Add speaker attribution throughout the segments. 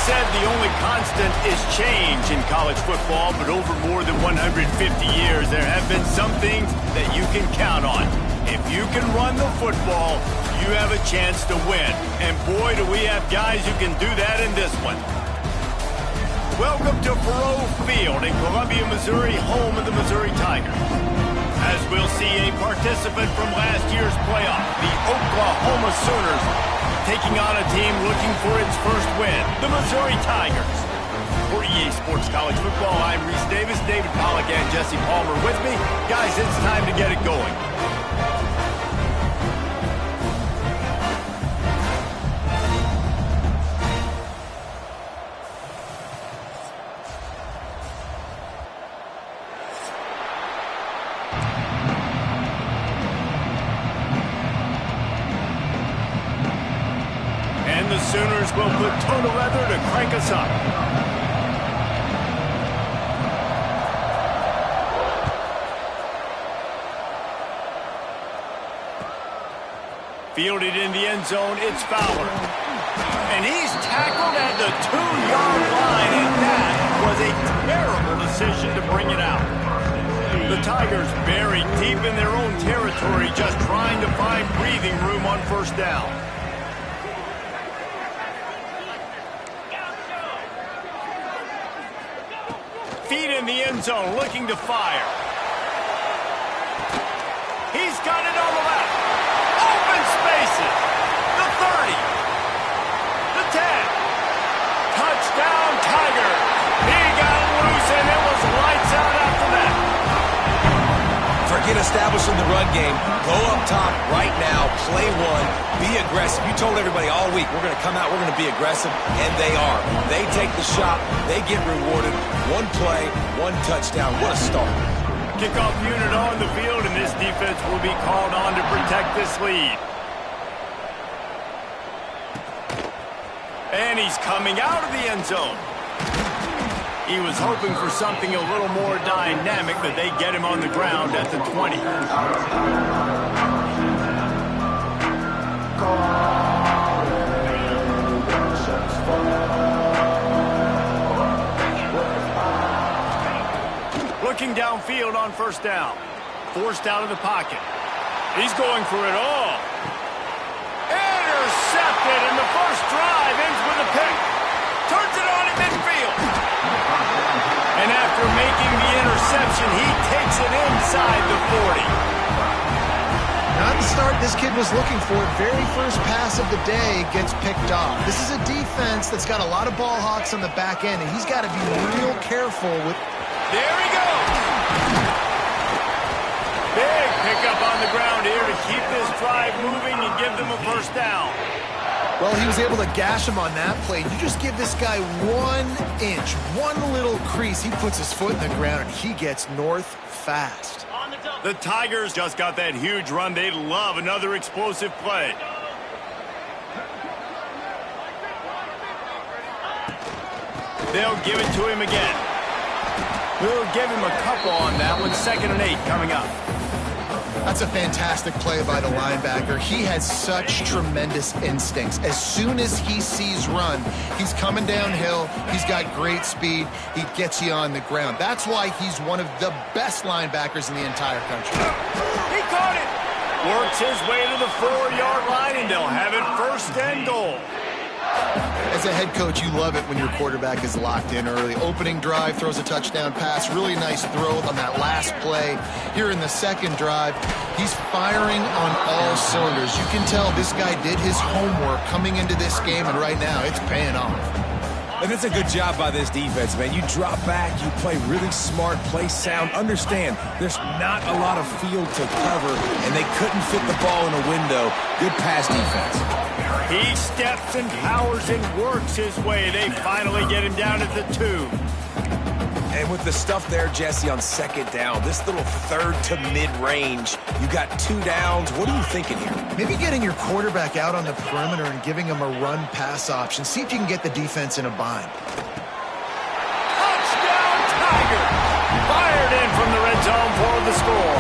Speaker 1: said the only constant is change in college football, but over more than 150 years, there have been some things that you can count on. If you can run the football, you have a chance to win. And boy, do we have guys who can do that in this one. Welcome to Faurot Field in Columbia, Missouri, home of the Missouri Tigers. As we'll see a participant from last year's playoff, the Oklahoma Sooners, taking on a team looking for its first win, the Missouri Tigers. For EA Sports College Football, I'm Reese Davis, David Pollack, and Jesse Palmer with me. Guys, it's time to get it going. The Sooners will put toe to leather to crank us up. Fielded in the end zone, it's Fowler. And he's tackled at the 2-yard line, and that was a terrible decision to bring it out. The Tigers buried deep in their own territory, just trying to find breathing room on first down. Feet in the end zone, looking to fire. He's got it on the left. Open spaces. The 30. The 10. Touchdown, Tiger. He got loose, and it was lights out after that.
Speaker 2: Forget establishing the run game. Go up top right now. Play one. Be aggressive. You told everybody all week, we're going to come out, we're going to be aggressive, and they are. They take the shot. They get rewarded. One play, one touchdown. What a start.
Speaker 1: Kickoff unit on the field, and this defense will be called on to protect this lead. And he's coming out of the end zone. He was hoping for something a little more dynamic, but they get him on the ground at the 20. Looking downfield on first down. Forced out of the pocket. He's going for it all. Intercepted, and the first drive ends with a pick. Turns it on at midfield. And after making the interception, he takes it inside the 40.
Speaker 3: Not the start this kid was looking for. Very first pass of the day gets picked off. This is a defense that's got a lot of ball hawks on the back end, and he's got to be real careful with...
Speaker 1: There he goes. Big pickup on the ground here to keep this drive moving and give them a first down.
Speaker 3: Well, he was able to gash him on that play. You just give this guy 1 inch, one little crease. He puts his foot in the ground, and he gets north fast.
Speaker 1: The Tigers just got that huge run. They love another explosive play. They'll give it to him again. We'll give him a couple on that one. 2nd and 8 coming up.
Speaker 3: That's a fantastic play by the linebacker. He has such tremendous instincts. As soon as he sees run, he's coming downhill. He's got great speed. He gets you on the ground. That's why he's one of the best linebackers in the entire country.
Speaker 1: He caught it. Works his way to the 4-yard line, and they'll have it 1st and goal.
Speaker 3: As a head coach, you love it when your quarterback is locked in early. Opening drive, throws a touchdown pass. Really nice throw on that last play. Here in the second drive, he's firing on all cylinders. You can tell this guy did his homework coming into this game, and right now it's paying off.
Speaker 2: And it's a good job by this defense, man. You drop back, you play really smart, play sound. Understand, there's not a lot of field to cover, and they couldn't fit the ball in a window. Good pass defense.
Speaker 1: He steps and powers and works his way. They finally get him down at the 2.
Speaker 2: And with the stuff there, Jesse, on 2nd down, this little 3rd to mid-range, you got 2 downs. What are you thinking here?
Speaker 3: Maybe getting your quarterback out on the perimeter and giving him a run-pass option. See if you can get the defense in a bind.
Speaker 1: Touchdown, Tiger! Fired in from the red zone for the score.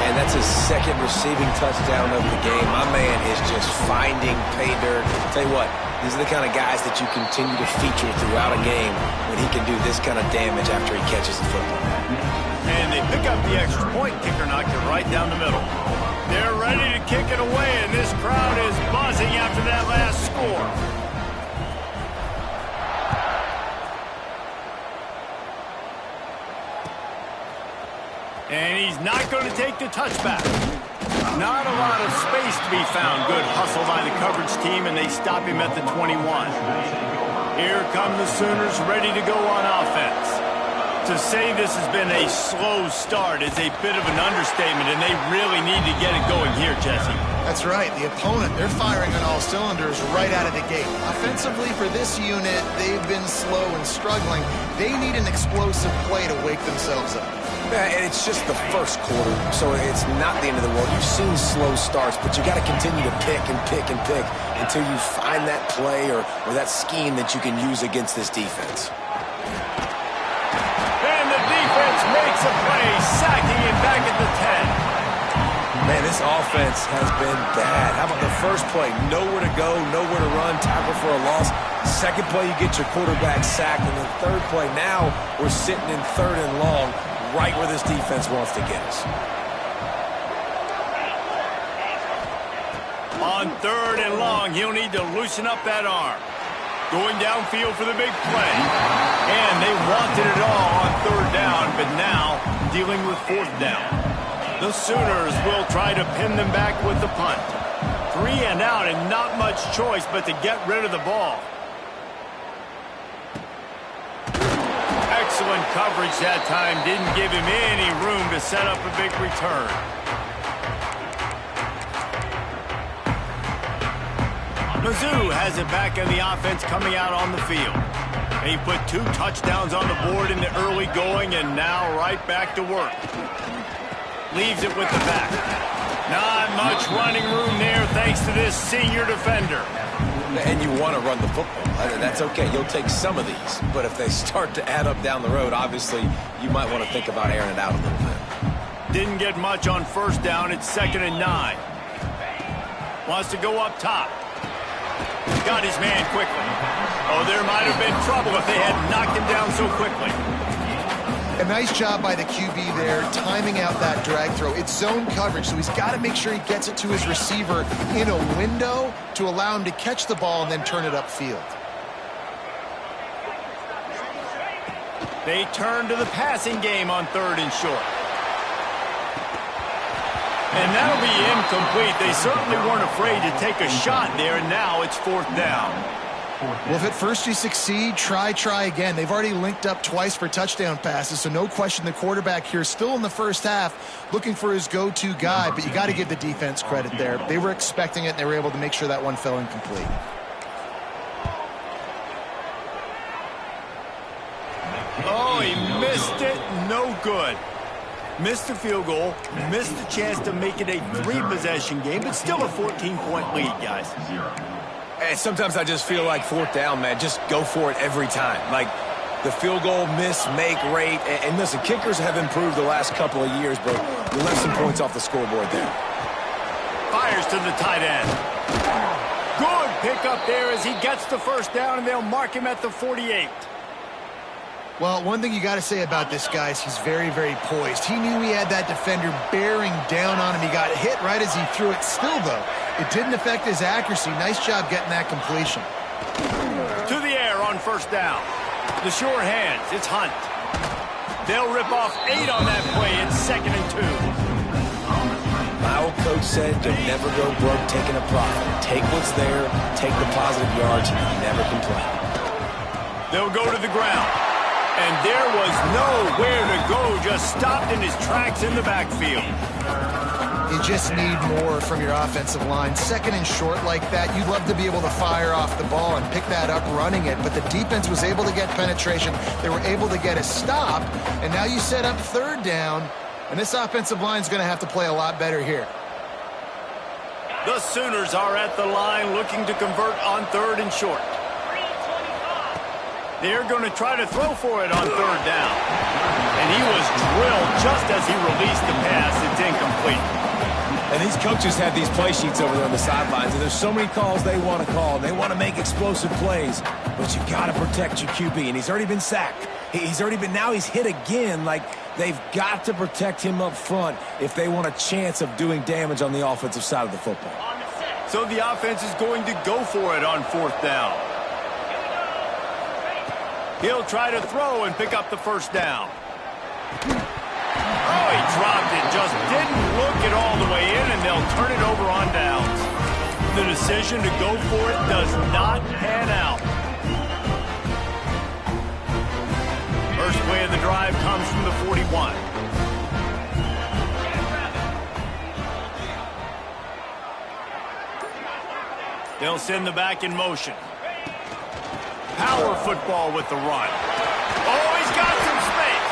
Speaker 2: And that's his 2nd receiving touchdown of the game. My man is just finding pay dirt. Tell you what, These are the kind of guys that you continue to feature throughout a game when he can do this kind of damage after he catches the football.
Speaker 1: And they pick up the extra point. Kicker knocked it right down the middle. They're ready to kick it away, and this crowd is buzzing after that last score. And he's not going to take the touchback. Not a lot of space to be found. Good hustle by the coverage team, and they stop him at the 21. Here come the Sooners ready to go on offense. To say this has been a slow start is a bit of an understatement, and they really need to get it going here, Jesse.
Speaker 3: That's right. The opponent, they're firing on all cylinders right out of the gate. Offensively, for this unit, they've been slow and struggling. They need an explosive play to wake themselves up.
Speaker 2: Yeah, and it's just the first quarter, so it's not the end of the world. You've seen slow starts, but you got to continue to pick and pick and pick until you find that play or that scheme that you can use against this defense.
Speaker 1: And the defense makes a play, sacking it back at the 10.
Speaker 2: Man, this offense has been bad. How about the first play? Nowhere to go, nowhere to run, tackle for a loss. Second play, you get your quarterback sacked. And the third play, now we're sitting in 3rd and long, right where this defense wants to get us.
Speaker 1: On 3rd and long, he'll need to loosen up that arm. Going downfield for the big play. And they wanted it all on 3rd down, but now dealing with 4th down. The Sooners will try to pin them back with the punt. 3 and out and not much choice but to get rid of the ball. Excellent coverage that time. Didn't give him any room to set up a big return. Mizz has it back in the offense coming out on the field. He put 2 touchdowns on the board in the early going and now right back to work. Leaves it with the back. Not much running room there thanks to this senior defender.
Speaker 2: And you want to run the football. That's okay. You'll take some of these. But if they start to add up down the road, obviously you might want to think about airing it out a little bit.
Speaker 1: Didn't get much on 1st down. It's 2nd and 9. Wants to go up top. Got his man quickly. Oh, there might have been trouble if they had knocked him down so quickly.
Speaker 3: A nice job by the QB there, timing out that drag throw. It's zone coverage, so he's got to make sure he gets it to his receiver in a window to allow him to catch the ball and then turn it upfield.
Speaker 1: They turn to the passing game on 3rd and short. And that'll be incomplete. They certainly weren't afraid to take a shot there, and now it's 4th down.
Speaker 3: Well, if at first you succeed, try again. They've already linked up twice for touchdown passes, so no question the quarterback here still in the first half looking for his go-to guy, but you got to give the defense credit there. They were expecting it, and they were able to make sure that one fell incomplete.
Speaker 1: Oh, he missed it. No good. Missed the field goal, missed the chance to make it a 3-possession game, but still a 14-point lead, guys.
Speaker 2: And sometimes I just feel like 4th down, man. Just go for it every time. Like the field goal miss, make rate. And listen, kickers have improved the last couple of years, but you left some points off the scoreboard there.
Speaker 1: Fires to the tight end. Good pickup there as he gets the 1st down, and they'll mark him at the 48.
Speaker 3: Well, one thing you got to say about this guy is he's very, very poised. He knew he had that defender bearing down on him. He got hit right as he threw it. Still, though, it didn't affect his accuracy. Nice job getting that completion.
Speaker 1: To the air on 1st down. The sure hands. It's Hunt. They'll rip off 8 on that play. It's 2nd and 2.
Speaker 2: My old coach said you'll never go broke taking a profit. Take what's there, take the positive yards, and never complain.
Speaker 1: They'll go to the ground. And there was nowhere to go, just stopped in his tracks in the backfield.
Speaker 3: You just need more from your offensive line. 2nd and short like that, you'd love to be able to fire off the ball and pick that up running it, but the defense was able to get penetration. They were able to get a stop, and now you set up 3rd down, and this offensive line is going to have to play a lot better here.
Speaker 1: The Sooners are at the line looking to convert on 3rd and short. They're going to try to throw for it on 3rd down. And he was drilled just as he released the pass. It's incomplete.
Speaker 2: And these coaches have these play sheets over there on the sidelines, and there's so many calls they want to call. They want to make explosive plays, but you got to protect your QB, and he's already been sacked. Now he's hit again. Like, they've got to protect him up front if they want a chance of doing damage on the offensive side of the football.
Speaker 1: So the offense is going to go for it on 4th down. He'll try to throw and pick up the first down. Oh, he dropped it. Just didn't look it all the way in, and they'll turn it over on downs. The decision to go for it does not pan out. First play of the drive comes from the 41. They'll send the back in motion. Power football with the run. Oh, he's got some space.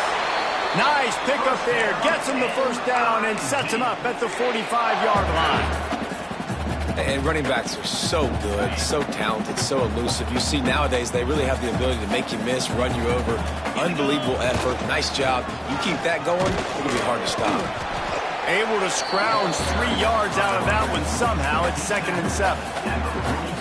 Speaker 1: Nice pickup there. Gets him the first down and sets him up at the 45-yard line.
Speaker 2: And running backs are so good, so talented, so elusive. You see nowadays they really have the ability to make you miss, run you over. Unbelievable effort. Nice job. You keep that going, it'll be hard to stop.
Speaker 1: Able to scrounge 3 yards out of that one somehow. It's 2nd and 7.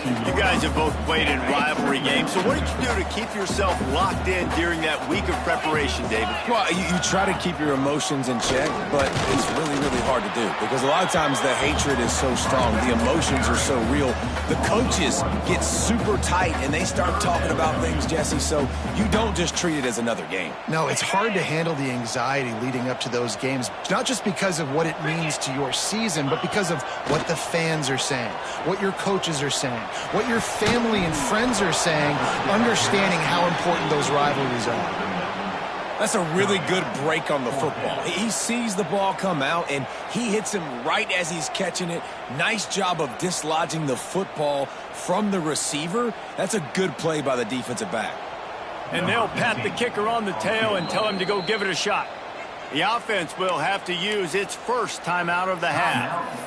Speaker 1: You guys have both played in rivalry games, so what did you do to keep yourself locked in during that week of preparation, David?
Speaker 2: Well, you try to keep your emotions in check, but it's really, really hard to do because a lot of times the hatred is so strong. The emotions are so real. The coaches get super tight, and they start talking about things, Jesse, so you don't just treat it as another game.
Speaker 3: No, it's hard to handle the anxiety leading up to those games, not just because of what it means to your season, but because of what the fans are saying, what your coaches are saying, what your family and friends are saying, understanding how important those rivalries are.
Speaker 2: That's a really good break on the football. He sees the ball come out, and he hits him right as he's catching it. Nice job of dislodging the football from the receiver. That's a good play by the defensive back.
Speaker 1: And they'll pat the kicker on the tail and tell him to go give it a shot. The offense will have to use its first timeout of the half.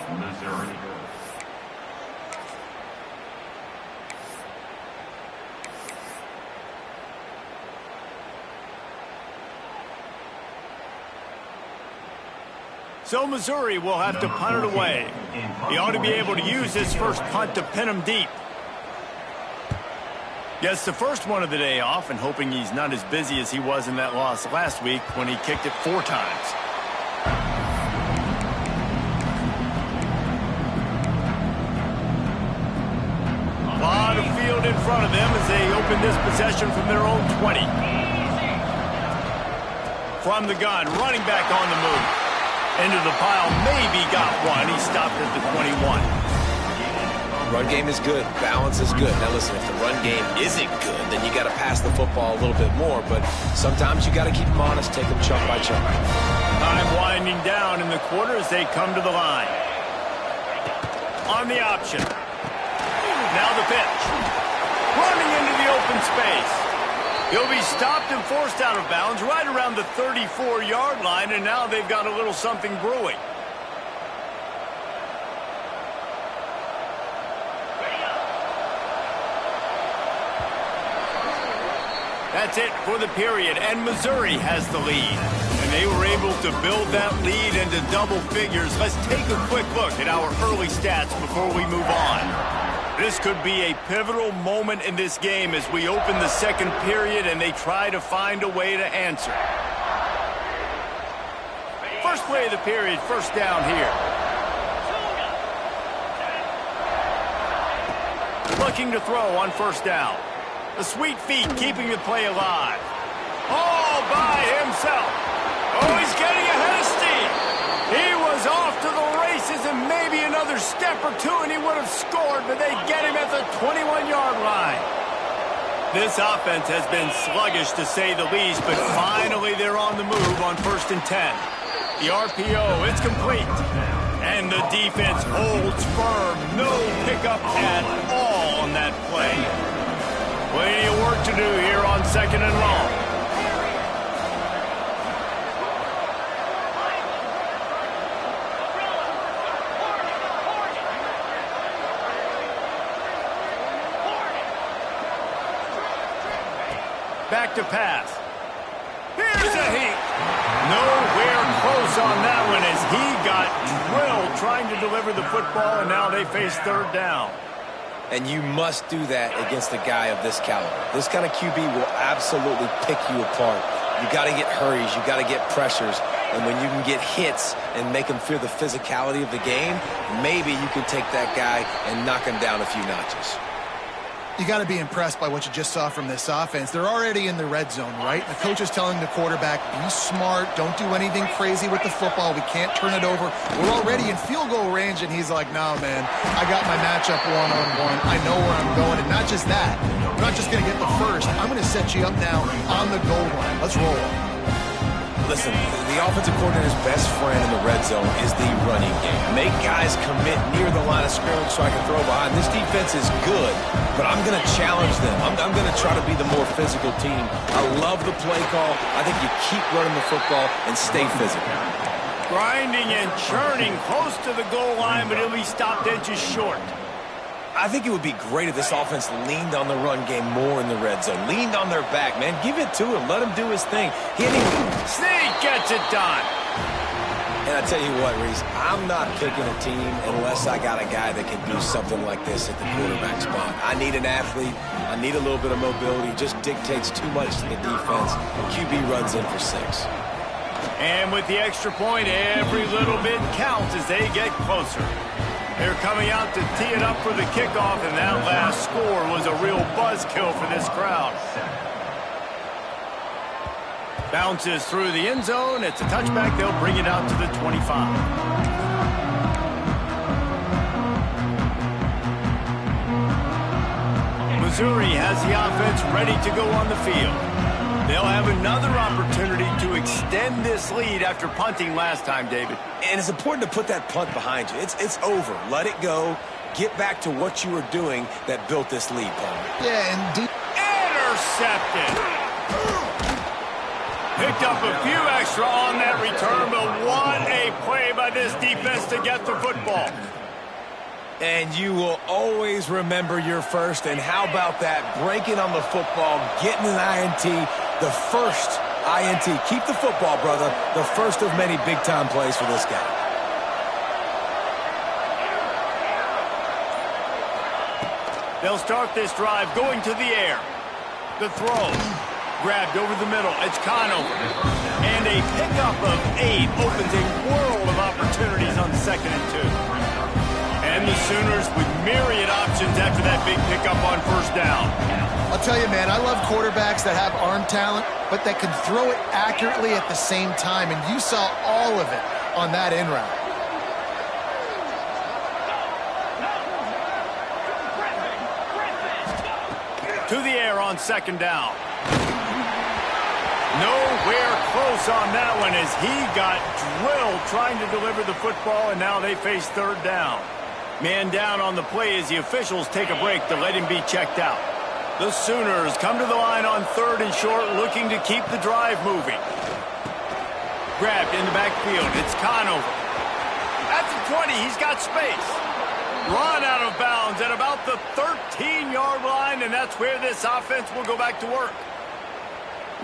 Speaker 1: So Missouri will have to punt it away. He ought to be able to use this first punt to pin him deep. Gets the first one of the day off, and hoping he's not as busy as he was in that loss last week when he kicked it 4 times. A lot of field in front of them as they open this possession from their own 20. From the gun, running back on the move. Into the pile, maybe got one. He stopped at the 21.
Speaker 2: Run game is good. Balance is good. Now listen, if the run game isn't good, then you got to pass the football a little bit more. But sometimes you got to keep them honest, take them chunk by chunk.
Speaker 1: Time winding down in the quarter as they come to the line. On the option. Now the pitch. Running into the open space. He'll be stopped and forced out of bounds right around the 34-yard line, and now they've got a little something brewing. That's it for the period, and Missouri has the lead. And they were able to build that lead into double figures. Let's take a quick look at our early stats before we move on. This could be a pivotal moment in this game as we open the second period and they try to find a way to answer. First play of the period, first down here. Looking to throw on first down. The sweet feet keeping the play alive. All by himself. Oh, he's getting ahead of steam. He was off to the races and maybe another step or two and he would have scored, but they get him at the 21-yard line. This offense has been sluggish to say the least, but finally they're on the move on 1st and 10. The RPO, it's complete. And the defense holds firm. No pickup at all on that play. Plenty of work to do here on 2nd and long. Back to pass. Here's a heat. Nowhere close close on that one as he got drilled trying to deliver the football, and now they face third down.
Speaker 2: And you must do that against a guy of this caliber. This kind of QB will absolutely pick you apart. You got to get hurries. You got to get pressures. And when you can get hits and make him feel the physicality of the game, maybe you can take that guy and knock him down a few notches.
Speaker 3: You got to be impressed by what you just saw from this offense. They're already in the red zone, right? The coach is telling the quarterback, be smart, don't do anything crazy with the football. We can't turn it over. We're already in field goal range, and he's like, no, man, I got my matchup one-on-one. I know where I'm going, and not just that. We're not just going to get the first. I'm going to set you up now on the goal line. Let's roll.
Speaker 2: Listen, the offensive coordinator's best friend in the red zone is the running game. Make guys commit near the line of scrimmage so I can throw behind. This defense is good, but I'm going to challenge them. I'm going to try to be the more physical team. I love the play call. I think you keep running the football and stay physical.
Speaker 1: Grinding and churning close to the goal line, but he'll be stopped edges short.
Speaker 2: I think it would be great if this offense leaned on the run game more in the red zone. Leaned on their back, man. Give it to him. Let him do his thing.
Speaker 1: Sneak gets it done.
Speaker 2: And I tell you what, Reese, I'm not picking a team unless I got a guy that can do something like this at the quarterback spot. I need an athlete. I need a little bit of mobility. Just dictates too much to the defense. QB runs in for 6.
Speaker 1: And with the extra point, every little bit counts as they get closer. They're coming out to tee it up for the kickoff, and that last score was a real buzzkill for this crowd. Bounces through the end zone. It's a touchback. They'll bring it out to the 25. Missouri has the offense ready to go on the field. They'll have another opportunity to extend this lead after punting last time, David.
Speaker 2: And it's important to put that punt behind you. It's over. Let it go. Get back to what you were doing that built this lead, Paul.
Speaker 3: Yeah, and
Speaker 1: intercepted. Picked up a few extra on that return, but what a play by this defense to get the football.
Speaker 2: And you will always remember your first. And how about that? Breaking on the football, getting an INT, the first INT. Keep the football, brother. The first of many big-time plays for this guy.
Speaker 1: They'll start this drive going to the air. The throw. Grabbed over the middle. It's Conover. And a pickup of 8 opens a world of opportunities on 2nd and 2. And the Sooners with myriad options after that big pickup on first down.
Speaker 3: I'll tell you, man, I love quarterbacks that have arm talent, but that can throw it accurately at the same time, and you saw all of it on that in route.
Speaker 1: To the air on 2nd down. Nowhere close on that one as he got drilled trying to deliver the football, and now they face third down. Man down on the play as the officials take a break to let him be checked out. The Sooners come to the line on 3rd and short, looking to keep the drive moving. Grabbed in the backfield. It's Conover. At the 20, he's got space. Run out of bounds at about the 13-yard line, and that's where this offense will go back to work.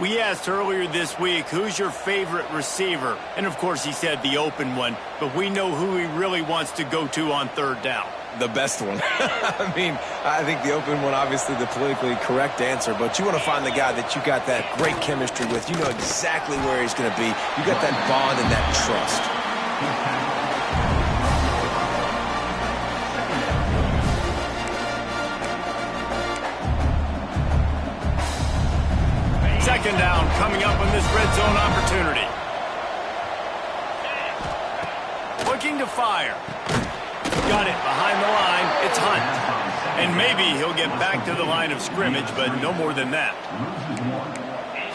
Speaker 1: We asked earlier this week, who's your favorite receiver? And, of course, he said the open one, but we know who he really wants to go to on 3rd down.
Speaker 2: The best one. I mean, I think the open one, obviously the politically correct answer, but you want to find the guy that you got that great chemistry with. You know exactly where he's going to be. You got that bond and that trust.
Speaker 1: 2nd down coming up on this red zone opportunity. Looking to fire. Got it behind the line. It's Hunt. And maybe he'll get back to the line of scrimmage, but no more than that.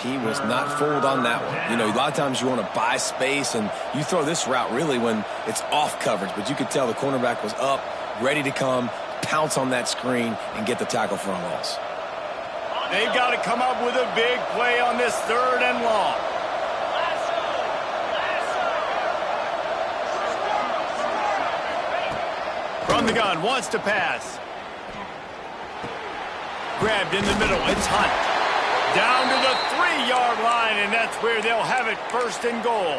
Speaker 2: He was not fooled on that one. You know, a lot of times you want to buy space, and you throw this route really when it's off coverage. But you could tell the cornerback was up, ready to come, pounce on that screen, and get the tackle for a loss.
Speaker 1: They've got to come up with a big play on this 3rd and long. From the gun, wants to pass. Grabbed in the middle, it's Hunt. Down to the 3-yard line, and that's where they'll have it 1st and goal.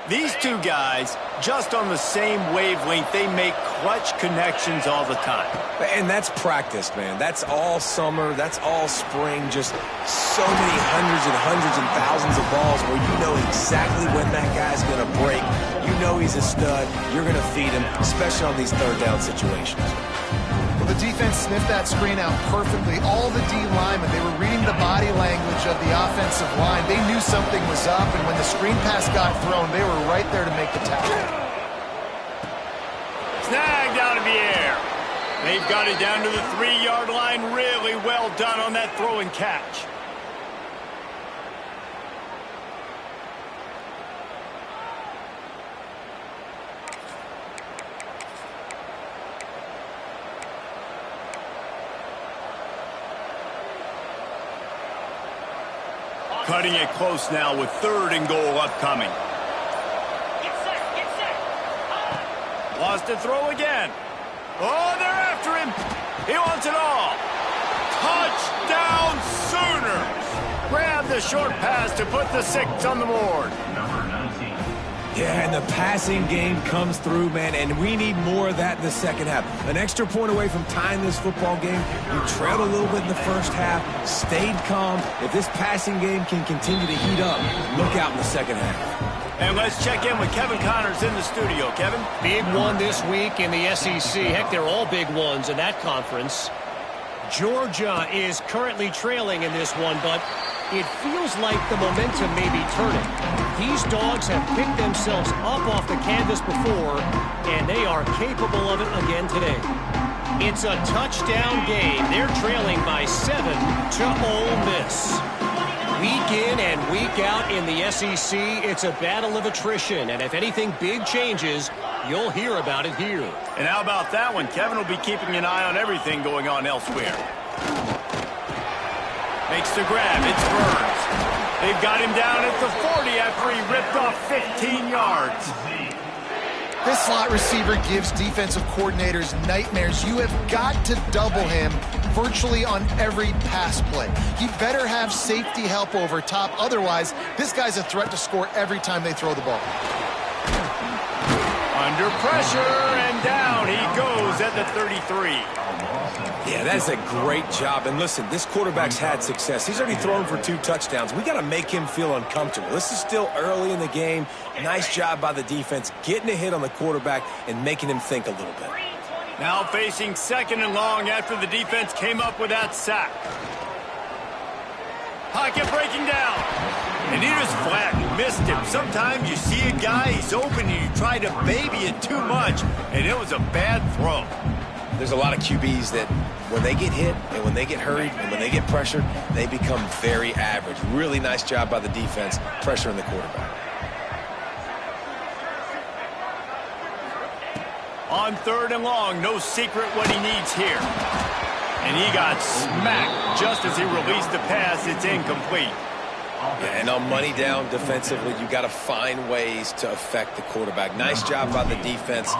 Speaker 1: These two guys, just on the same wavelength, they make clutch connections all the time.
Speaker 2: And that's practice, man. That's all summer. That's all spring. Just so many hundreds and thousands of balls where you know exactly when that guy's going to break. You know he's a stud. You're going to feed him, especially on these third down situations.
Speaker 3: Well, the defense sniffed that screen out perfectly. All the D linemen, they were reading the body language of the offensive line. They knew something was up, and when the screen pass got thrown, they were right there to make the tackle.
Speaker 1: Snagged out of the air. They've got it down to the 3-yard line. Really well done on that throw and catch. Cutting it close now with 3rd and goal upcoming.
Speaker 4: Get set.
Speaker 1: Lost a throw again. Oh, they're after him. He wants it all. Touchdown Sooners. Grab the short pass to put the 6 on the board.
Speaker 2: Yeah, and the passing game comes through, man, and we need more of that in the second half. An extra point away from tying this football game. You trailed a little bit in the first half, stayed calm. If this passing game can continue to heat up, look out in the second half.
Speaker 1: And let's check in with Kevin Connors in the studio. Kevin?
Speaker 4: Big one this week in the SEC. Heck, they're all big ones in that conference. Georgia is currently trailing in this one, but it feels like the momentum may be turning. These dogs have picked themselves up off the canvas before, and they are capable of it again today. It's a touchdown game. They're trailing by 7 to Ole Miss. Week in and week out in the SEC, it's a battle of attrition, and if anything big changes, you'll hear about it here.
Speaker 1: And how about that one? Kevin will be keeping an eye on everything going on elsewhere. Makes the grab. It's Burns. They've got him down at the 40 after he ripped off 15 yards.
Speaker 3: This slot receiver gives defensive coordinators nightmares. You have got to double him virtually on every pass play. He better have safety help over top. Otherwise, this guy's a threat to score every time they throw the ball.
Speaker 1: Under pressure, and down he goes at the 33.
Speaker 2: Yeah, that's a great job. And listen, this quarterback's had success. He's already thrown for 2 touchdowns. We got to make him feel uncomfortable. This is still early in the game. Nice job by the defense, getting a hit on the quarterback and making him think a little bit.
Speaker 1: Now facing 2nd and long after the defense came up with that sack. Pocket breaking down. And he just flat missed him. Sometimes you see a guy, he's open, and you try to baby it too much, and it was a bad throw.
Speaker 2: There's a lot of QBs that when they get hit and when they get hurried and when they get pressured, they become very average. Really nice job by the defense, pressuring the quarterback.
Speaker 1: On 3rd and long, no secret what he needs here. And he got smacked just as he released the pass. It's incomplete.
Speaker 2: Yeah, and on money down defensively, you got to find ways to affect the quarterback. Nice job by the defense,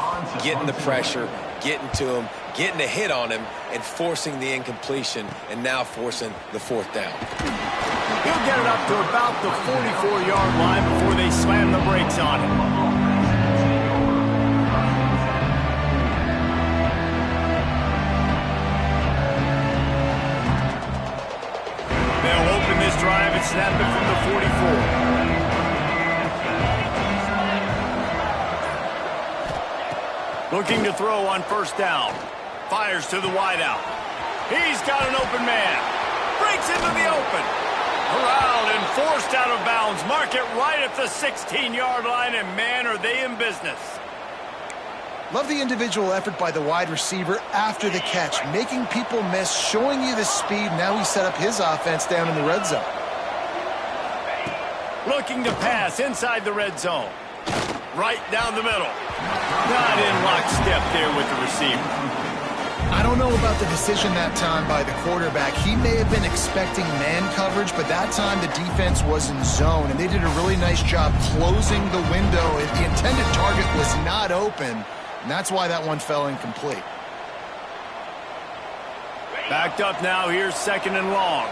Speaker 2: getting the pressure, getting to him, getting a hit on him, and forcing the incompletion, and now forcing the 4th down.
Speaker 1: He'll get it up to about the 44-yard line before they slam the brakes on him. They'll open this drive and snap it from the 44. Looking to throw on 1st down. Fires to the wideout. He's got an open man. Breaks into the open. Corralled and forced out of bounds. Mark it right at the 16-yard line, and man, are they in business.
Speaker 3: Love the individual effort by the wide receiver after the catch, making people miss, showing you the speed. Now he set up his offense down in the red zone.
Speaker 1: Looking to pass inside the red zone. Right down the middle. Not in lockstep there with the receiver.
Speaker 3: I don't know about the decision that time by the quarterback. He may have been expecting man coverage, but that time the defense was in zone, and they did a really nice job closing the window. The intended target was not open, and that's why that one fell incomplete.
Speaker 1: Backed up now. Here's 2nd and long.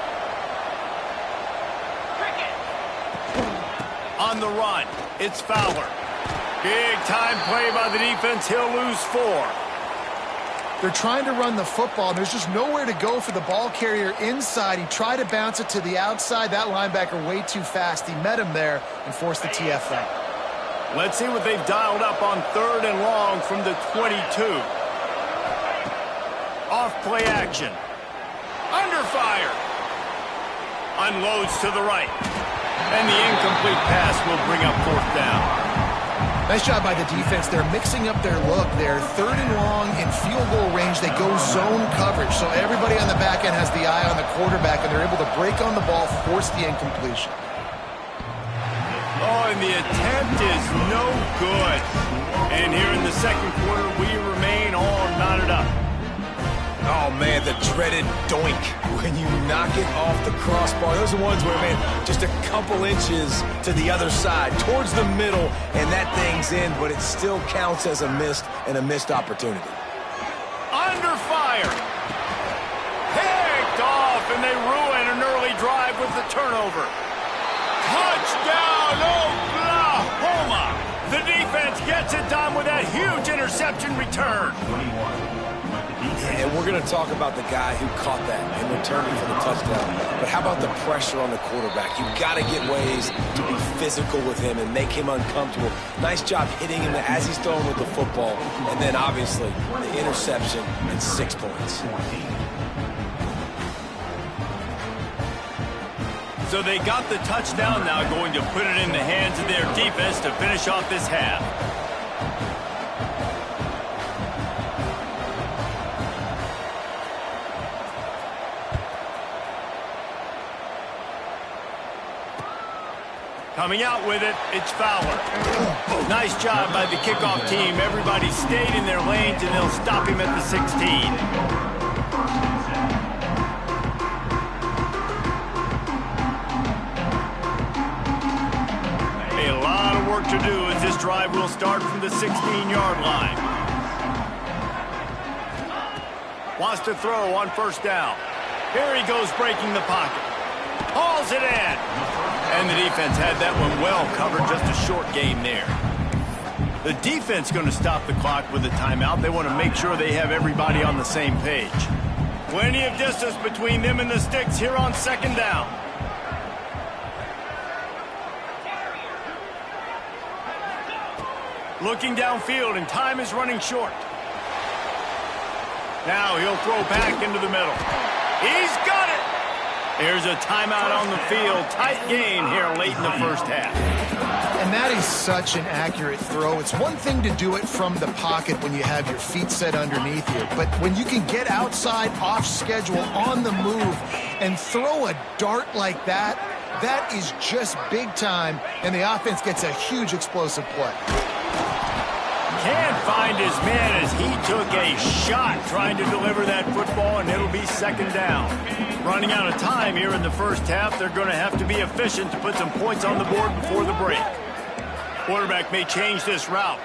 Speaker 1: On the run, it's Fowler. Big time play by the defense. He'll lose 4.
Speaker 3: They're trying to run the football, and there's just nowhere to go for the ball carrier inside. He tried to bounce it to the outside. That linebacker way too fast. He met him there and forced the TFL.
Speaker 1: Let's see what they've dialed up on 3rd and long from the 22. Off play action. Under fire. Unloads to the right. And the incomplete pass will bring up 4th down.
Speaker 3: Nice job by the defense. They're mixing up their look there. 3rd and long in field goal range. They go zone coverage. So everybody on the back end has the eye on the quarterback, and they're able to break on the ball, force the incompletion.
Speaker 1: Oh, and the attempt is no good. And here in the second quarter, we remain all knotted up.
Speaker 2: Oh, man, the dreaded doink when you knock it off the crossbar. Those are ones where, man, just a couple inches to the other side, towards the middle, and that thing's in, but it still counts as a missed opportunity.
Speaker 1: Under fire. Picked off, and they ruin an early drive with the turnover. Touchdown, Oklahoma! The defense gets it done with that huge interception return.
Speaker 2: And we're going to talk about the guy who caught that and returned it for the touchdown. But how about the pressure on the quarterback? You've got to get ways to be physical with him and make him uncomfortable. Nice job hitting him as he's throwing with the football. And then, obviously, the interception and 6 points.
Speaker 1: So they got the touchdown, now going to put it in the hands of their defense to finish off this half. Coming out with it, it's Fowler. Nice job by the kickoff team. Everybody stayed in their lanes, and they'll stop him at the 16. To do as this drive will start from the 16-yard line. Wants to throw on 1st down. Here he goes breaking the pocket. Hauls it in. And the defense had that one well covered, just a short game there. The defense going to stop the clock with a timeout. They want to make sure they have everybody on the same page. Plenty of distance between them and the sticks here on 2nd down. Looking downfield, and time is running short. Now he'll throw back into the middle. He's got it! There's a timeout on the field. Tight game here late in the first half.
Speaker 3: And that is such an accurate throw. It's one thing to do it from the pocket when you have your feet set underneath you, but when you can get outside, off schedule, on the move, and throw a dart like that, that is just big time, and the offense gets a huge explosive play.
Speaker 1: Can't find his man as he took a shot trying to deliver that football, and it'll be 2nd down. Running out of time here in the first half, they're going to have to be efficient to put some points on the board before the break. Quarterback may change this route.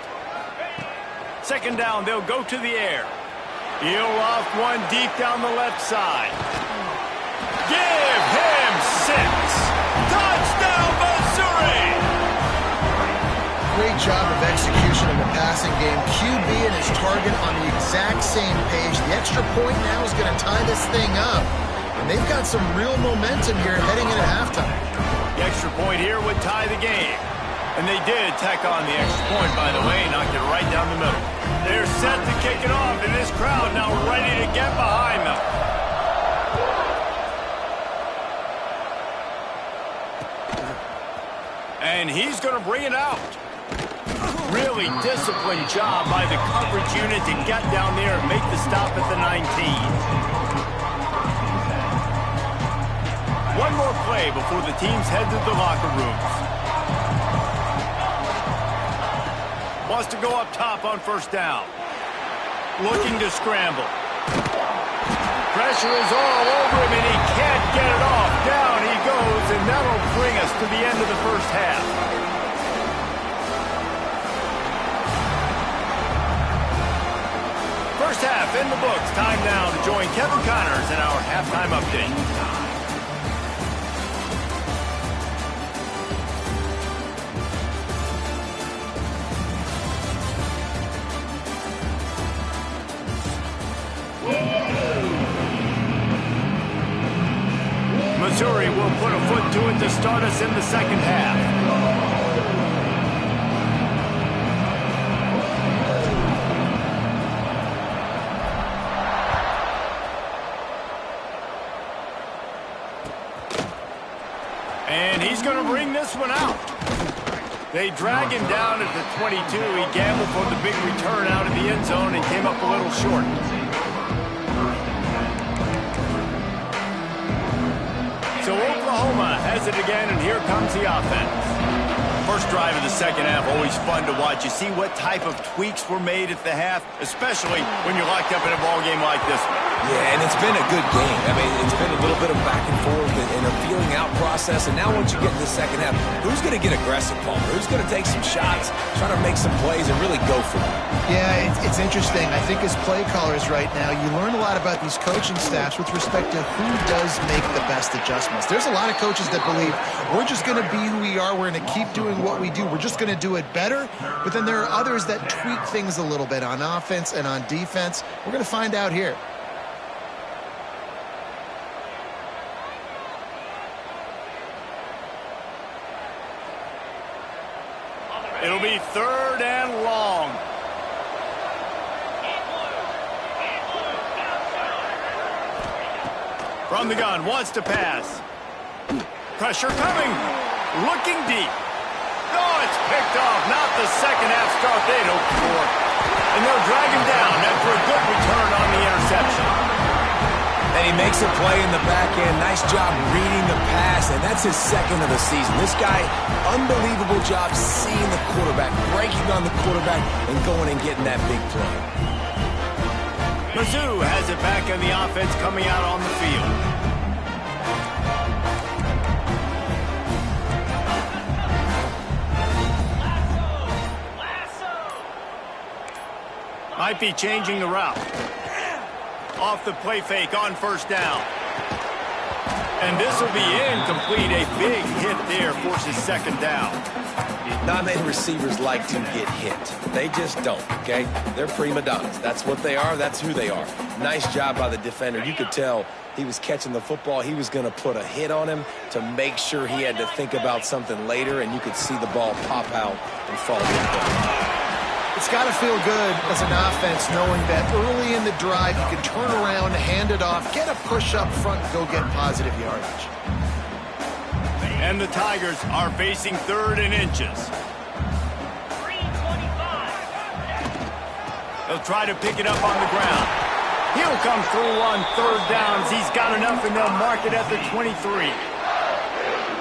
Speaker 1: 2nd down, they'll go to the air. He'll loft one deep down the left side. Give him 6. Touchdown, Missouri!
Speaker 3: Great job of execution in the passing game. QB and his target on the exact same page. The extra point now is going to tie this thing up. And they've got some real momentum here heading into halftime.
Speaker 1: The extra point here would tie the game. And they did tack on the extra point, by the way, knocked it right down the middle. They're set to kick it off, and this crowd now ready to get behind them. And he's going to bring it out. Really disciplined job by the coverage unit to get down there and make the stop at the 19. One more play before the teams head to the locker rooms. Wants to go up top on 1st down. Looking to scramble. Pressure is all over him, and he can't get it off. Down he goes, and that'll bring us to the end of the first half. First half in the books. Time now to join Kevin Connors in our halftime update. to start us in the second half. And he's going to bring this one out. They drag him down at the 22. He gambled for the big return out of the end zone and came up a little short. So Oklahoma has it again, and here comes the offense. First drive of the second half, always fun to watch. You see what type of tweaks were made at the half, especially when you're locked up in a ball game like this one.
Speaker 2: Yeah, and it's been a good game. I mean, it's been a little bit of back and forth and a feeling out process. And now once you get in the second half, who's going to get aggressive, Palmer? Who's going to take some shots, try to make some plays, and really go for it?
Speaker 3: Yeah, it's interesting. I think as play callers right now, you learn a lot about these coaching staffs with respect to who does make the best adjustments. There's a lot of coaches that believe we're just going to be who we are. We're going to keep doing what we do. We're just going to do it better. But then there are others that tweak things a little bit on offense and on defense. We're going to find out here.
Speaker 1: It'll be third and long. From the gun, wants to pass. Pressure coming. Looking deep. Oh, it's picked off. Not the second half start they'd hoped for. And they'll drag him down after a good return on the interception.
Speaker 2: And he makes a play in the back end. Nice job reading the pass, and that's his second of the season. This guy, unbelievable job seeing the quarterback, breaking on the quarterback, and going and getting that big play.
Speaker 1: Mizz has it back on the offense coming out on the field. Might be changing the route. Off the play fake on first down. And this will be incomplete. A big hit there forces second down.
Speaker 2: Not many receivers like to get hit. They just don't, okay? They're prima donnas. That's what they are. That's who they are. Nice job by the defender. You could tell he was catching the football. He was going to put a hit on him to make sure he had to think about something later, and you could see the ball pop out and fall in.
Speaker 3: It's got to feel good as an offense knowing that early in the drive you can turn around, hand it off, get a push up front, and go get positive yardage.
Speaker 1: And the Tigers are facing third and inches. They'll try to pick it up on the ground. He'll come through on third downs. He's got enough, and they'll mark it at the 23.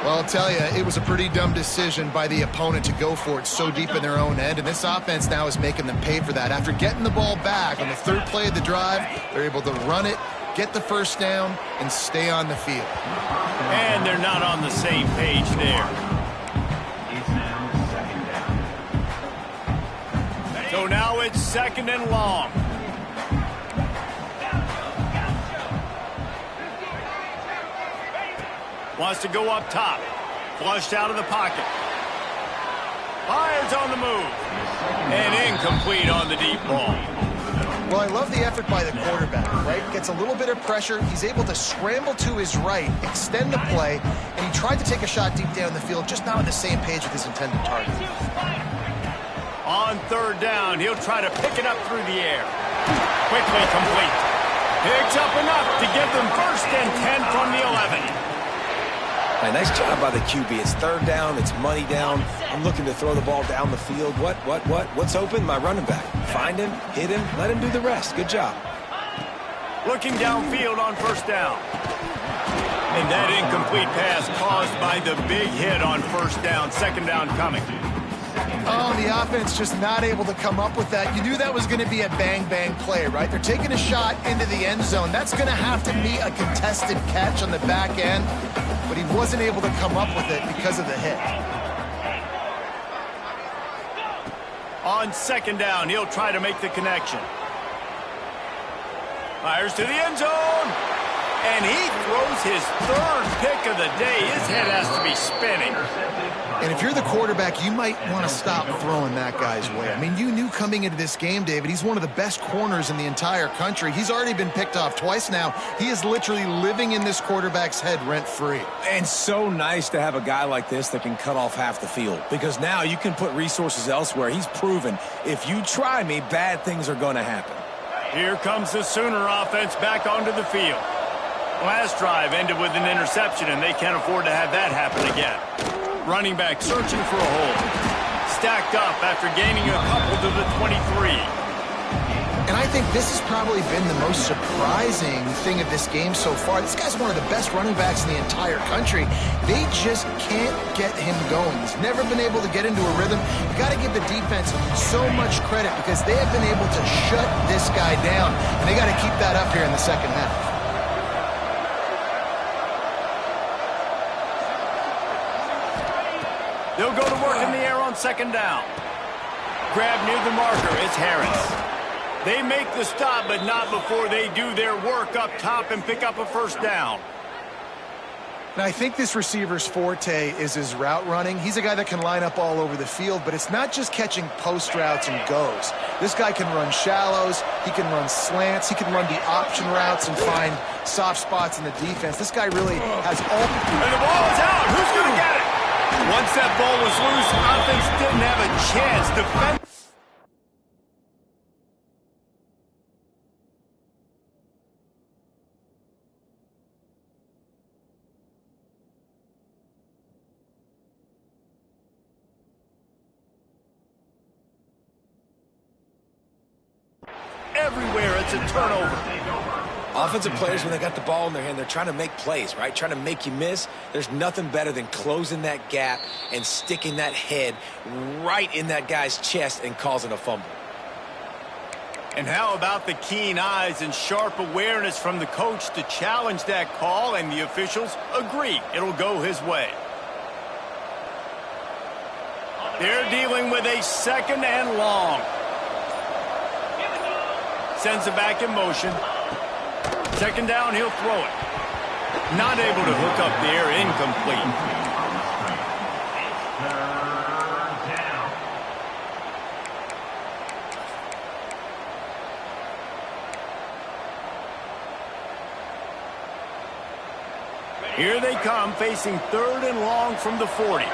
Speaker 3: Well, I'll tell you, it was a pretty dumb decision by the opponent to go for it so deep in their own end, and this offense now is making them pay for that. After getting the ball back on the third play of the drive, they're able to run it, get the first down, and stay on the field.
Speaker 1: And they're not on the same page there. So now it's second and long. Wants to go up top. Flushed out of the pocket. Fires on the move. And incomplete on the deep ball.
Speaker 3: Well, I love the effort by the quarterback, right? Gets a little bit of pressure. He's able to scramble to his right, extend the play, and he tried to take a shot deep down the field, just not on the same page with his intended target.
Speaker 1: On third down, he'll try to pick it up through the air. Quickly complete. Picks up enough to give them first and 10 from the 11.
Speaker 2: Right, nice job by the QB. It's third down. It's money down. I'm looking to throw the ball down the field. What's open? My running back. Find him, hit him, let him do the rest. Good job.
Speaker 1: Looking downfield on first down. And that incomplete pass caused by the big hit on first down. Second down coming.
Speaker 3: Oh, the offense just not able to come up with that. You knew that was going to be a bang-bang play, right? They're taking a shot into the end zone. That's going to have to meet a contested catch on the back end, but he wasn't able to come up with it because of the hit.
Speaker 1: On second down, he'll try to make the connection. Fires to the end zone. And he throws his third pick of the day. His head has to be spinning.
Speaker 3: And if you're the quarterback, you might want to stop throwing that guy's way. I mean, you knew coming into this game, David, he's one of the best corners in the entire country. He's already been picked off twice now. He is literally living in this quarterback's head rent-free.
Speaker 2: And so nice to have a guy like this that can cut off half the field, because now you can put resources elsewhere. He's proven if you try me, bad things are going to happen.
Speaker 1: Here comes the Sooner offense back onto the field. Last drive ended with an interception, and they can't afford to have that happen again. Running back searching for a hole. Stacked up after gaining a couple to the 23.
Speaker 3: And I think this has probably been the most surprising thing of this game so far. This guy's one of the best running backs in the entire country. They just can't get him going. He's never been able to get into a rhythm. You got to give the defense so much credit because they have been able to shut this guy down. And they got to keep that up here in the second half.
Speaker 1: They'll go to work in the air on second down. Grab near the marker. It's Harris. They make the stop, but not before they do their work up top and pick up a first down.
Speaker 3: Now, I think this receiver's forte is his route running. He's a guy that can line up all over the field, but it's not just catching post routes and goes. This guy can run shallows. He can run slants. He can run the option routes and find soft spots in the defense. This guy really has all...
Speaker 1: And the ball is out. Who's going to get it? Once that ball was loose, offense didn't have a chance. Defense. Everywhere, it's a turnover.
Speaker 2: Offensive players, when they got the ball in their hand, they're trying to make plays, right? Trying to make you miss. There's nothing better than closing that gap and sticking that head right in that guy's chest and causing a fumble.
Speaker 1: And how about the keen eyes and sharp awareness from the coach to challenge that call, and the officials agree it'll go his way. They're dealing with a second and long. Sends it back in motion. Second down, he'll throw it. Not able to hook up there, incomplete. Here they come, facing third and long from the 40.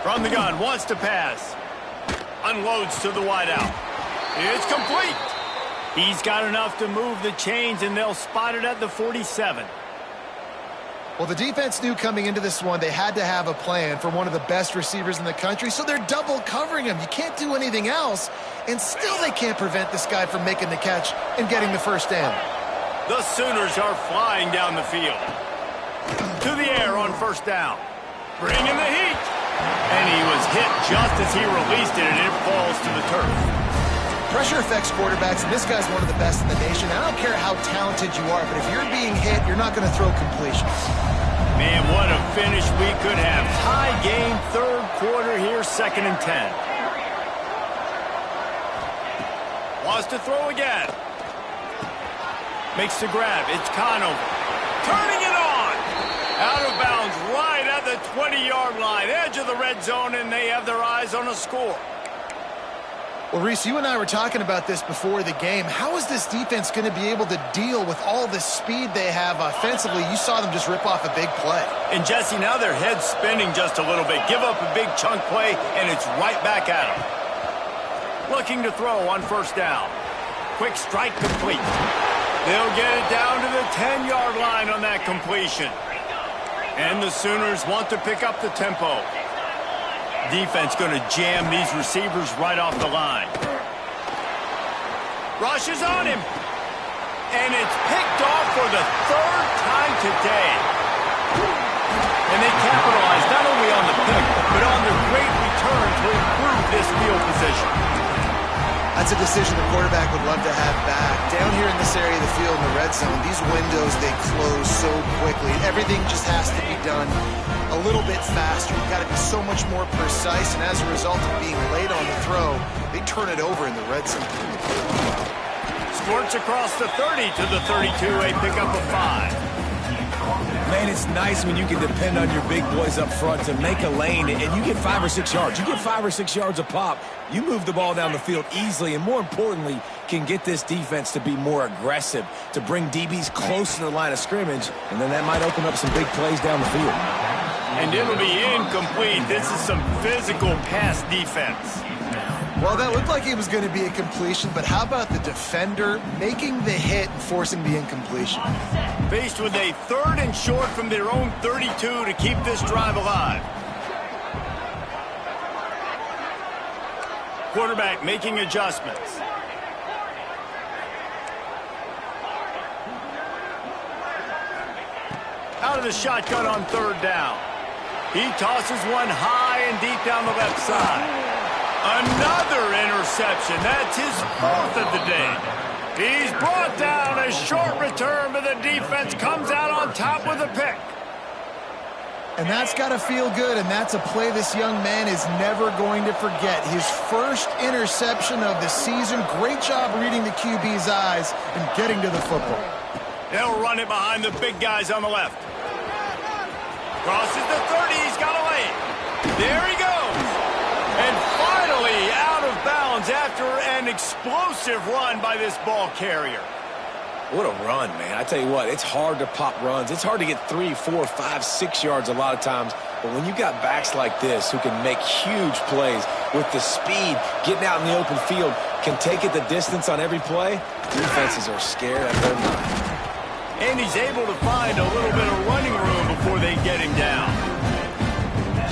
Speaker 1: From the gun, wants to pass. Unloads to the wideout. It's complete. He's got enough to move the chains, and they'll spot it at the 47.
Speaker 3: Well, the defense knew coming into this one they had to have a plan for one of the best receivers in the country, so they're double covering him. You can't do anything else, and still they can't prevent this guy from making the catch and getting the first down.
Speaker 1: The Sooners are flying down the field. To the air on first down. Bringing the heat. And he was hit just as he released it, and it falls to the turf.
Speaker 3: Pressure affects quarterbacks, and this guy's one of the best in the nation. I don't care how talented you are, but if you're being hit, you're not going to throw completions.
Speaker 1: Man, what a finish we could have. Tie game, third quarter here, 2nd and 10. Wants to throw again. Makes the grab. It's Conover. Turning it on. Out of bounds right at the 20-yard line. Edge of the red zone, and they have their eyes on a score.
Speaker 3: Well, Reese, you and I were talking about this before the game. How is this defense going to be able to deal with all the speed they have offensively? You saw them just rip off a big play.
Speaker 1: And, Jesse, now their head's spinning just a little bit. Give up a big chunk play, and it's right back at them. Looking to throw on first down. Quick strike complete. They'll get it down to the 10-yard line on that completion. And the Sooners want to pick up the tempo. Defense going to jam these receivers right off the line. Rush is on him. And it's picked off for the third time today. And they capitalize not only on the pick, but on the great return to improve this field position.
Speaker 3: That's a decision the quarterback would love to have back. Down here in this area of the field in the red zone, these windows, they close so quickly. Everything just has to be done a little bit faster. You've got to be so much more precise, and as a result of being late on the throw, they turn it over in the red zone.
Speaker 1: squirts across the 30 to the 32, a pickup of 5.
Speaker 2: Man, it's nice when you can depend on your big boys up front to make a lane, and you get 5 or 6 yards. You get 5 or 6 yards a pop, you move the ball down the field easily, and more importantly, can get this defense to be more aggressive, to bring DBs close to the line of scrimmage, and then that might open up some big plays down the field.
Speaker 1: And it'll be incomplete. This is some physical pass defense.
Speaker 3: Well, that looked like it was going to be a completion, but how about the defender making the hit and forcing the incompletion?
Speaker 1: Faced with a 3rd and short from their own 32 to keep this drive alive. Quarterback making adjustments. Out of the shotgun on 3rd down. He tosses one high and deep down the left side. Another interception. That's his 4th of the day. He's brought down. A short return, but the defense comes out on top with a pick.
Speaker 3: And that's got to feel good, and that's a play this young man is never going to forget. His first interception of the season. Great job reading the QB's eyes and getting to the football.
Speaker 1: They'll run it behind the big guys on the left. Crosses the 30. He's got a lane. There he goes. And finally out of bounds after an explosive run by this ball carrier.
Speaker 2: What a run, man. I tell you what, it's hard to pop runs. It's hard to get 3, 4, 5, 6 yards a lot of times. But when you've got backs like this who can make huge plays with the speed, getting out in the open field, can take it the distance on every play, defenses are scared out of their mind.
Speaker 1: And he's able to find a little bit of running room before they get him down.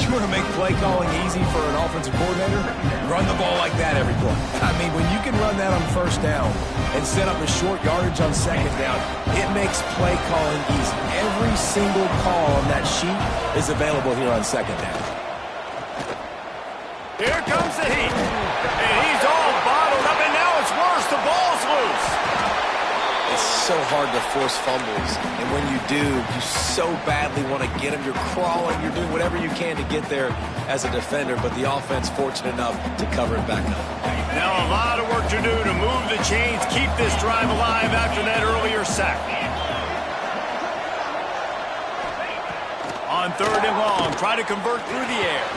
Speaker 2: You want to make play calling easy for an offensive coordinator? Run the ball like that every play. I mean, when you can run that on 1st down and set up a short yardage on 2nd down, it makes play calling easy. Every single call on that sheet is available here on 2nd down.
Speaker 1: Here comes the heat. And he's all bottled up, and now it's worse. The ball's loose.
Speaker 2: It's so hard to force fumbles, and when you do, you so badly want to get them. You're crawling, you're doing whatever you can to get there as a defender, but the offense fortunate enough to cover it back up.
Speaker 1: Now a lot of work to do to move the chains, keep this drive alive after that earlier sack. On 3rd and long, try to convert through the air.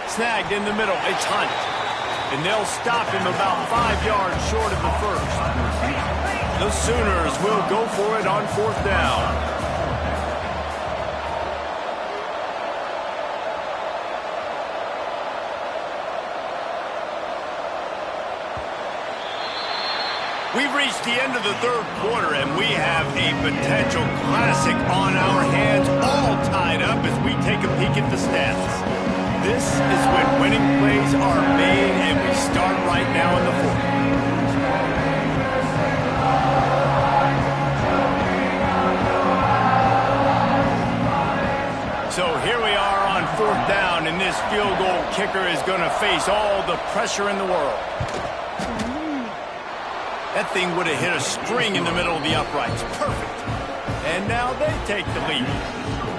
Speaker 1: Snagged in the middle, it's Hunt. And they'll stop him about 5 yards short of the 1st. The Sooners will go for it on 4th down. We've reached the end of the 3rd quarter, and we have a potential classic on our hands, all tied up as we take a peek at the stats. This is when winning plays are made, and we start right now in the 4th. So here we are on 4th down, and this field goal kicker is going to face all the pressure in the world. That thing would have hit a string in the middle of the uprights. Perfect. And now they take the lead.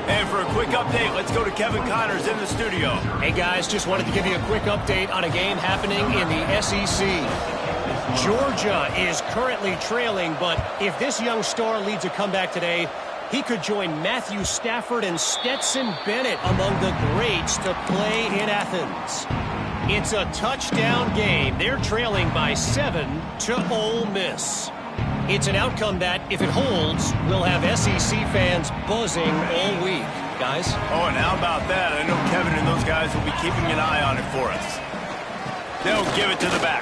Speaker 1: And for a quick update, let's go to Kevin Connors in the studio.
Speaker 4: Hey, guys, just wanted to give you a quick update on a game happening in the SEC. Georgia is currently trailing, but if this young star leads a comeback today, he could join Matthew Stafford and Stetson Bennett among the greats to play in Athens. It's a touchdown game. They're trailing by 7 to Ole Miss. It's an outcome that, if it holds, will have SEC fans buzzing all week. Guys?
Speaker 1: Oh, and how about that? I know Kevin and those guys will be keeping an eye on it for us. They'll give it to the back.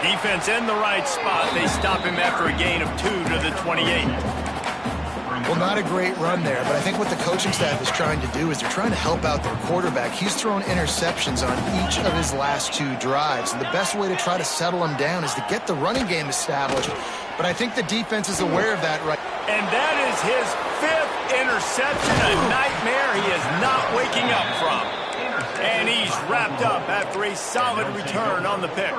Speaker 1: Defense in the right spot. They stop him after a gain of 2 to the 28.
Speaker 3: Well, not a great run there, but I think what the coaching staff is trying to do is they're trying to help out their quarterback. He's thrown interceptions on each of his last 2 drives, and the best way to try to settle him down is to get the running game established. But I think the defense is aware of that right.
Speaker 1: And that is his 5th interception, a nightmare he is not waking up from. And he's wrapped up after a solid return on the pick.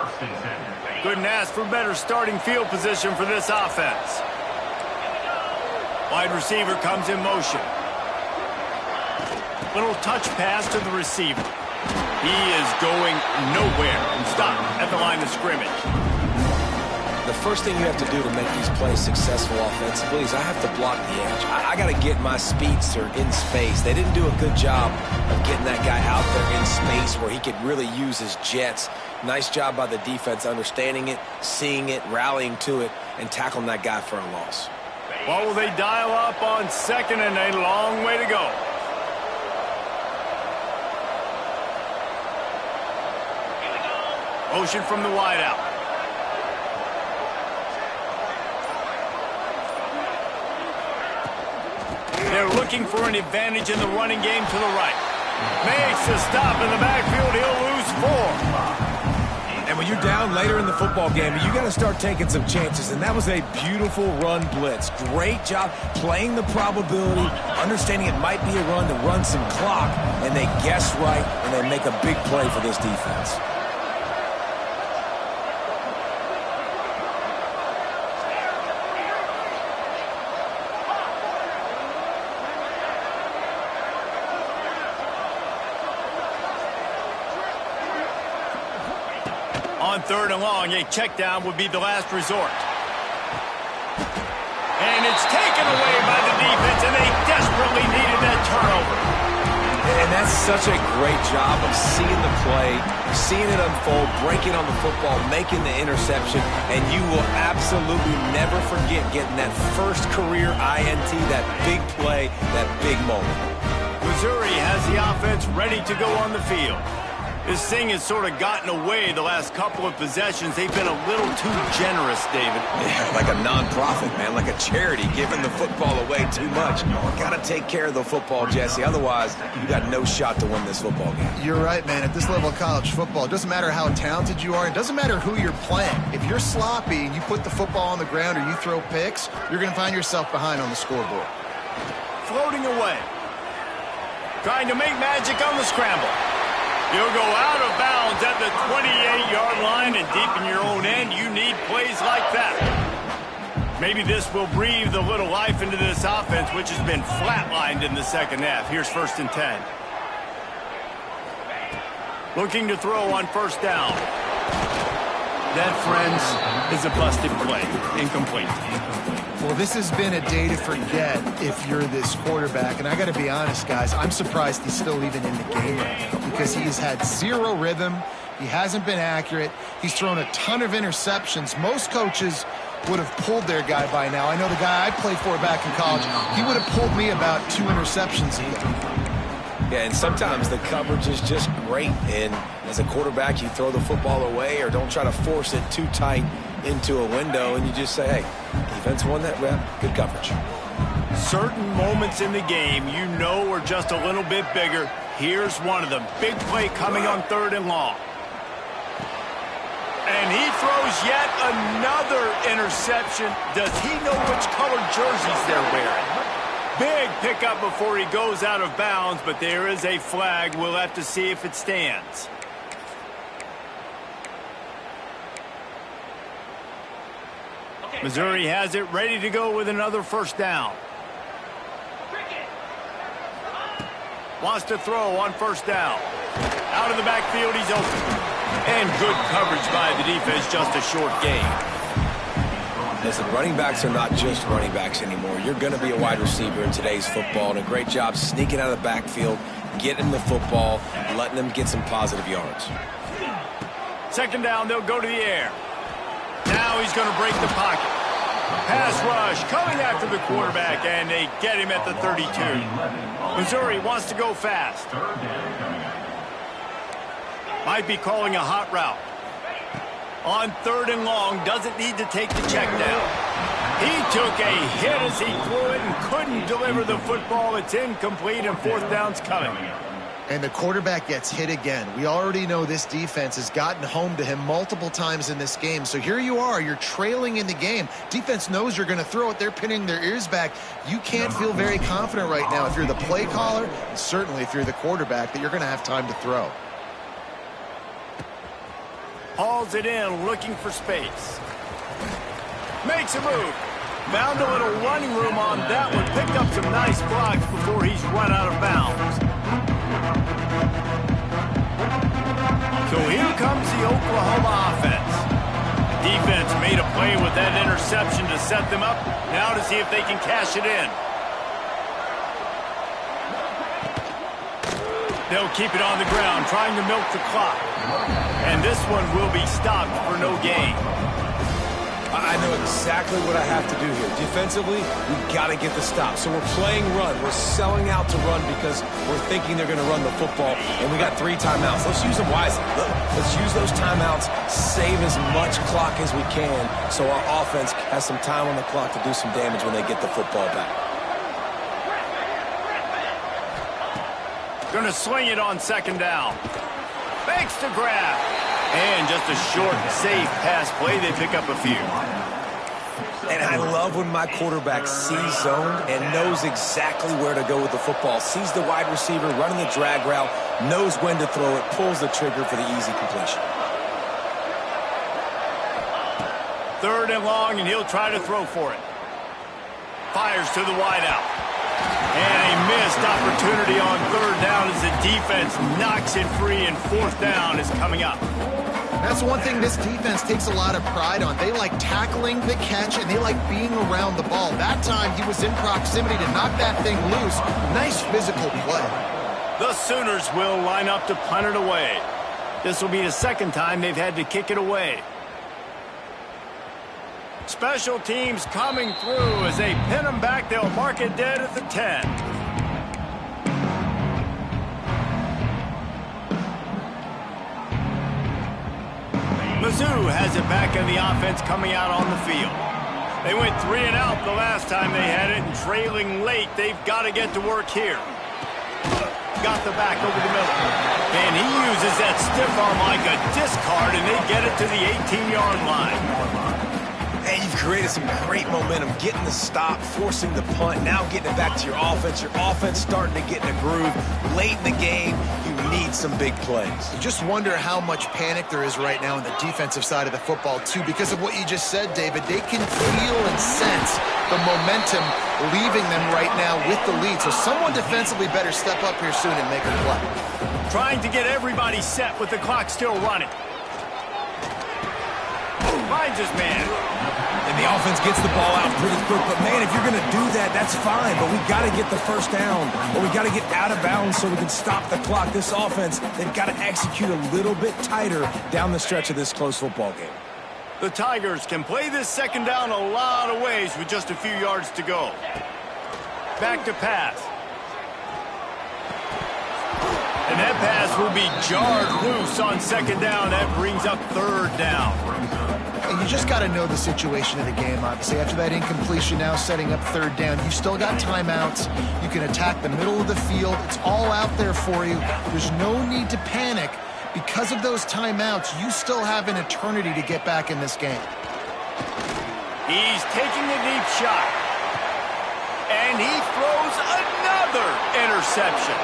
Speaker 1: Couldn't ask for better starting field position for this offense. Wide receiver comes in motion. Little touch pass to the receiver. He is going nowhere. Stop at the line of scrimmage.
Speaker 2: the first thing you have to do to make these plays successful offensively is I have to block the edge. I got to get my speedster in space. They didn't do a good job of getting that guy out there in space where he could really use his jets. Nice job by the defense understanding it, seeing it, rallying to it, and tackling that guy for a loss.
Speaker 1: What will they dial up on second and a long way to go? Motion from the wideout. They're looking for an advantage in the running game to the right. Makes a stop in the backfield. He'll lose 4.
Speaker 2: And when you're down later in the football game, you got to start taking some chances. And that was a beautiful run blitz. Great job playing the probability, understanding it might be a run to run some clock. And they guess right, and they make a big play for this defense.
Speaker 1: On third and long, a check down would be the last resort. And it's taken away by the defense, and they desperately needed that turnover.
Speaker 2: And that's such a great job of seeing the play, seeing it unfold, breaking on the football, making the interception, and you will absolutely never forget getting that first career INT, that big play, that big moment.
Speaker 1: Missouri has the offense ready to go on the field. This thing has sort of gotten away the last couple of possessions. They've been a little too generous, David.
Speaker 2: Yeah, like a non-profit, man, like a charity, giving the football away too much. Got to take care of the football, Jesse. Otherwise, you got no shot to win this football game.
Speaker 3: You're right, man. At this level of college football, it doesn't matter how talented you are. It doesn't matter who you're playing. If you're sloppy and you put the football on the ground or you throw picks, you're going to find yourself behind on the scoreboard.
Speaker 1: Floating away. Trying to make magic on the scramble. You'll go out of bounds at the 28-yard line, and deep in your own end, you need plays like that. Maybe this will breathe a little life into this offense, which has been flatlined in the second half. Here's 1st and 10. Looking to throw on first down. That, friends, is a busted play. Incomplete.
Speaker 3: Well, this has been a day to forget if you're this quarterback. And I got to be honest, guys, I'm surprised he's still even in the game right now because he has had zero rhythm. He hasn't been accurate. He's thrown a ton of interceptions. Most coaches would have pulled their guy by now. I know the guy I played for back in college, he would have pulled me about 2 interceptions ago.
Speaker 2: Yeah, and sometimes the coverage is just great. And as a quarterback, you throw the football away or don't try to force it too tight into a window, and you just say, hey, defense won that rep, good coverage.
Speaker 1: Certain moments in the game you know are just a little bit bigger. Here's one of them. Big play coming on third and long. And he throws yet another interception. Does he know which colored jerseys they're wearing? Big pickup before he goes out of bounds, but there is a flag. We'll have to see if it stands. Missouri has it ready to go with another first down. Wants to throw on first down. Out of the backfield, he's open. And good coverage by the defense, just a short gain.
Speaker 2: Listen, running backs are not just running backs anymore. You're going to be a wide receiver in today's football, and a great job sneaking out of the backfield, getting the football, and letting them get some positive yards.
Speaker 1: Second down, they'll go to the air. Now he's going to break the pocket. Pass rush coming after the quarterback, and they get him at the 32. Missouri wants to go fast. Might be calling a hot route. On third and long, doesn't need to take the check down. He took a hit as he threw it and couldn't deliver the football. It's incomplete, and fourth down's coming.
Speaker 3: And the quarterback gets hit again. We already know this defense has gotten home to him multiple times in this game. So here you are, you're trailing in the game. Defense knows you're going to throw it. They're pinning their ears back. You can't feel very confident right now if you're the play caller, and certainly if you're the quarterback, that you're going to have time to throw.
Speaker 1: Hauls it in, looking for space. Makes a move. Found a little running room on that one. Picked up some nice blocks before he's run out of bounds. So here comes the Oklahoma offense. The defense made a play interception to set them up. Now to see if they can cash it in. They'll keep it on the ground, trying to milk the clock. And this one will be stopped for no gain.
Speaker 2: I know exactly what I have to do here. Defensively, we've got to get the stop. So we're playing run. We're selling out to run because we're thinking they're going to run the football. And we got 3 timeouts. Let's use them wisely. Let's use those timeouts, save as much clock as we can so our offense has some time on the clock to do some damage when they get the football back.
Speaker 1: Going to swing it on second down. Fakes to grab. And just a short, safe pass play. They pick up a few.
Speaker 2: And I love when my quarterback sees zoned and knows exactly where to go with the football. Sees the wide receiver running the drag route, knows when to throw it, pulls the trigger for the easy completion.
Speaker 1: 3rd and long, and he'll try to throw for it. Fires to the wideout. And a missed opportunity on 3rd down as the defense knocks it free, and 4th down is coming up.
Speaker 3: That's one thing this defense takes a lot of pride on. They like tackling the catch, and they like being around the ball. That time, he was in proximity to knock that thing loose. Nice physical play.
Speaker 1: The Sooners will line up to punt it away. This will be the 2nd time they've had to kick it away. Special teams coming through as they pin them back. They'll mark it dead at the 10. Mizz has it back in the offense coming out on the field. They went 3 and out the last time they had it, and trailing late, they've got to get to work here. Got the back over the middle. And he uses that stiff arm like a discard, and they get it to the 18-yard line.
Speaker 2: And you've created some great momentum, getting the stop, forcing the punt, now getting it back to your offense. Your offense starting to get in a groove. Late in the game, you need some big plays.
Speaker 3: You just wonder how much panic there is right now on the defensive side of the football, too, because of what you just said, David. They can feel and sense the momentum leaving them right now with the lead. So someone defensively better step up here soon and make a play.
Speaker 1: Trying to get everybody set with the clock still running. Finds his man.
Speaker 2: And the offense gets the ball out pretty quick. But, man, if you're going to do that, that's fine. But we got to get the 1st down. Or we got to get out of bounds so we can stop the clock. This offense, they've got to execute a little bit tighter down the stretch of this close football game.
Speaker 1: The Tigers can play this 2nd down a lot of ways with just a few yards to go. Back to pass. And that pass will be jarred loose on 2nd down. That brings up 3rd down.
Speaker 3: And you just got to know the situation of the game, obviously. After that incompletion, now setting up 3rd down. You still got timeouts. You can attack the middle of the field. It's all out there for you. There's no need to panic. Because of those timeouts, you still have an eternity to get back in this game.
Speaker 1: He's taking a deep shot. And he throws another interception.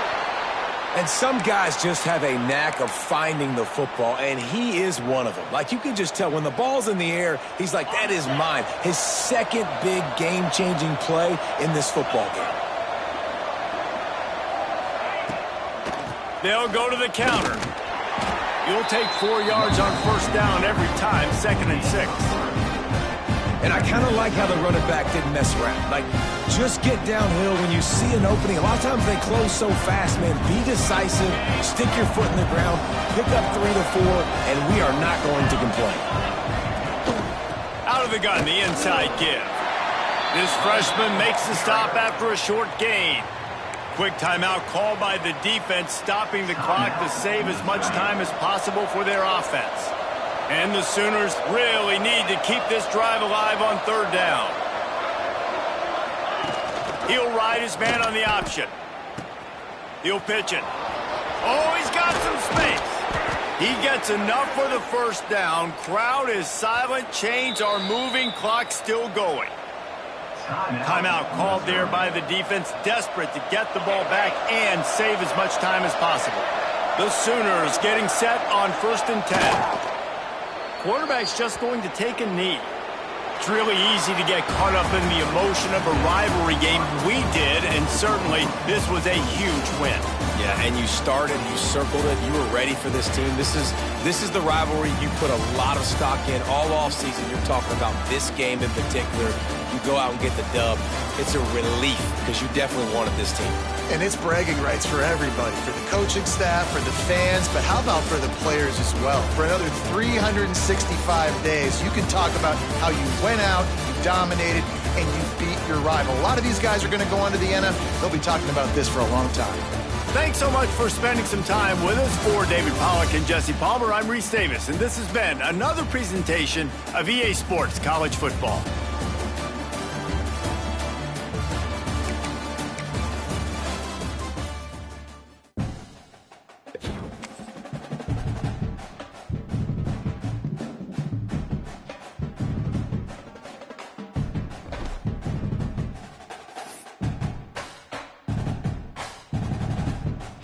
Speaker 2: And some guys just have a knack of finding the football, and he is one of them. Like, you can just tell when the ball's in the air, he's like, that is mine. His 2nd big game-changing play in this football game.
Speaker 1: They'll go to the counter. You'll take 4 yards on 1st down every time, 2nd and 6.
Speaker 2: And I kind of like how the running back didn't mess around. Like, just get downhill when you see an opening. A lot of times they close so fast, man. Be decisive, stick your foot in the ground, pick up 3 to 4, and we are not going to complain.
Speaker 1: Out of the gun, the inside give. This freshman makes the stop after a short gain. Quick timeout called by the defense, stopping the clock to save as much time as possible for their offense. And the Sooners really need to keep this drive alive on 3rd down. He'll ride his man on the option. He'll pitch it. Oh, he's got some space. He gets enough for the 1st down. Crowd is silent. Chains are moving. Clock still going. Timeout called there by the defense, desperate to get the ball back and save as much time as possible. The Sooners getting set on 1st and 10. Quarterback's just going to take a knee. It's really easy to get caught up in the emotion of a rivalry game. We did, and certainly this was a huge win.
Speaker 2: Yeah, and you started, you circled it, you were ready for this team. This is the rivalry you put a lot of stock in all offseason. You're talking about this game in particular. You go out and get the dub. It's a relief because you definitely wanted this team.
Speaker 3: And it's bragging rights for everybody, for the coaching staff, for the fans, but how about for the players as well? For another 365 days, you can talk about how you went out, you dominated, and you beat your rival. A lot of these guys are going to go on to the NFL. They'll be talking about this for a long time.
Speaker 1: Thanks so much for spending some time with us. For David Pollack and Jesse Palmer, I'm Reese Davis, and this has been another presentation of EA Sports College Football.